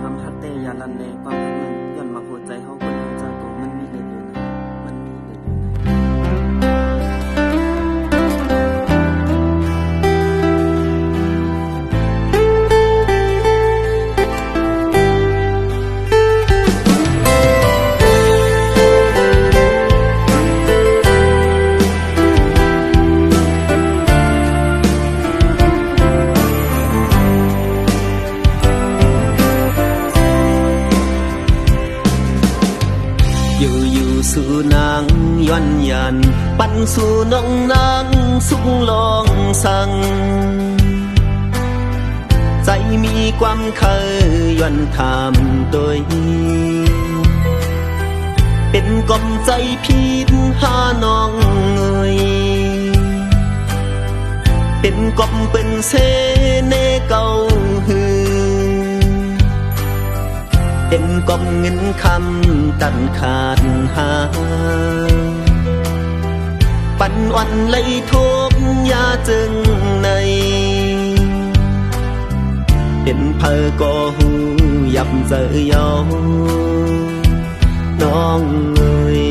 ความฮักแต่อย่าลันแลความฮักนั้นย้อนมาหัวใจเฮาคนทั้งจากตัวมันมีเหลืออยู่ไหนมันมีเหลืออยู่ไหนอยู่สู่นางย้อนยันปั่นสู่น้องนางสุขลองสั่งใจมีความเคยย้อนถามตัวเป็นกลมใจพีดหาน้องเอ่ยเป็นกลมเป็นเสเนเก่าหือเป็นกอมเงินคำตันขาดหาปันวันเลยทุกยาจึงในเป็นเพอก็หูยับเจอยอน้องเอ่ย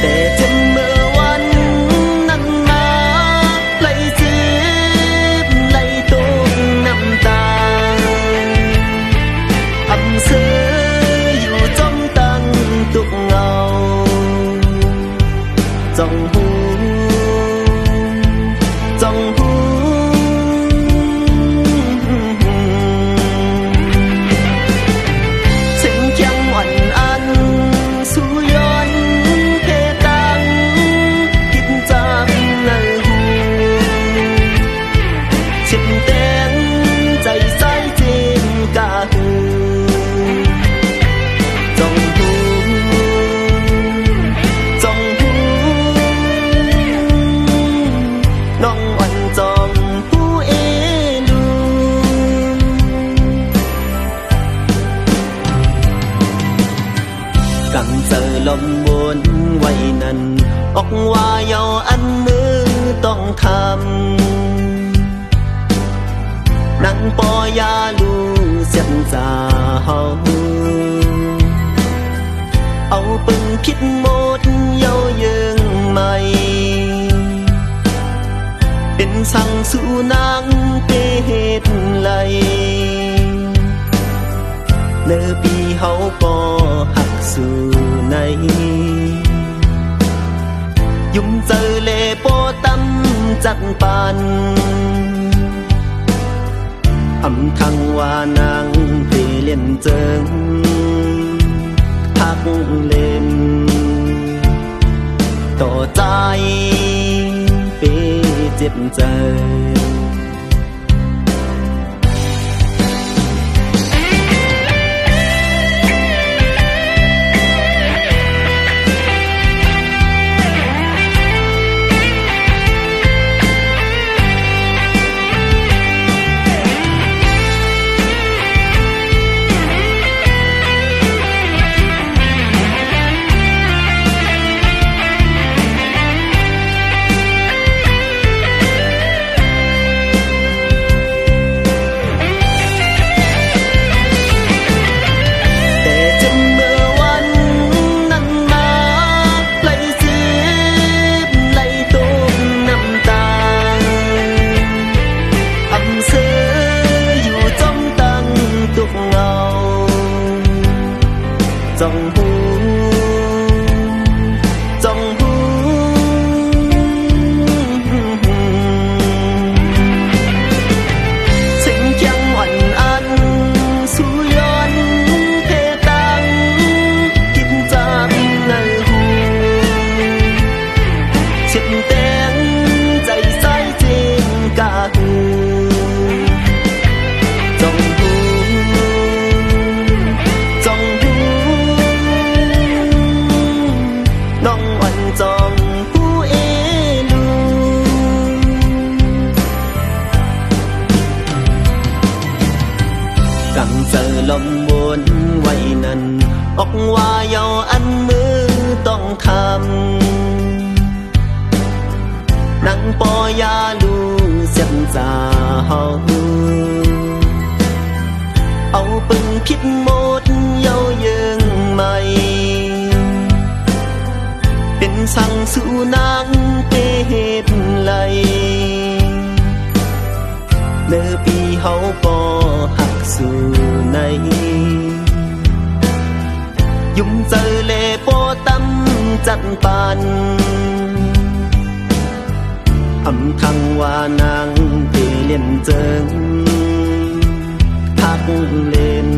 แต่จนเมื่อวันนั้นมาเลยจืบเลยตุกน้ำตาอำเสออยู่จมตั้งตุกเงาจ้องหูจ้องหูเสียงเคียงอ่อนอันสู่ย้อนเพตังคิดจากในหูเช่นแตงใจใสเจนกาหูจ้องหูจ้องหูน้องอ่อนจ้องหูเอลูกังเจอลมวนไว้นั้นออกว่าเยาอันมือต้องทำนั่งปอยาลูเสียนจาเฮาเอาปึงพิษหมดเยาเยิงใหม่เป็นสั่งสู่นางเตเหตุไหลเนื้อปีเฮาก็หักสู่ในยุ่มเจอเลโปตำจัดปันอำทังว่านางเปเล่นเจิงทักเล่นต่อใจเปเจ็บใจ nhà lu xem già hậu áo bưng khít một dấu dương mâyเป็นสั่งสู่นางเตเหตุไหลเนื้อปีเฮาปอหักสู่ในยุ่มเจอเลปอตั้มจัดปันอำทังว่านางเตเล่นเจิงทักเล่น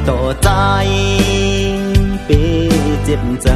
ต่อใจเจ็บใจ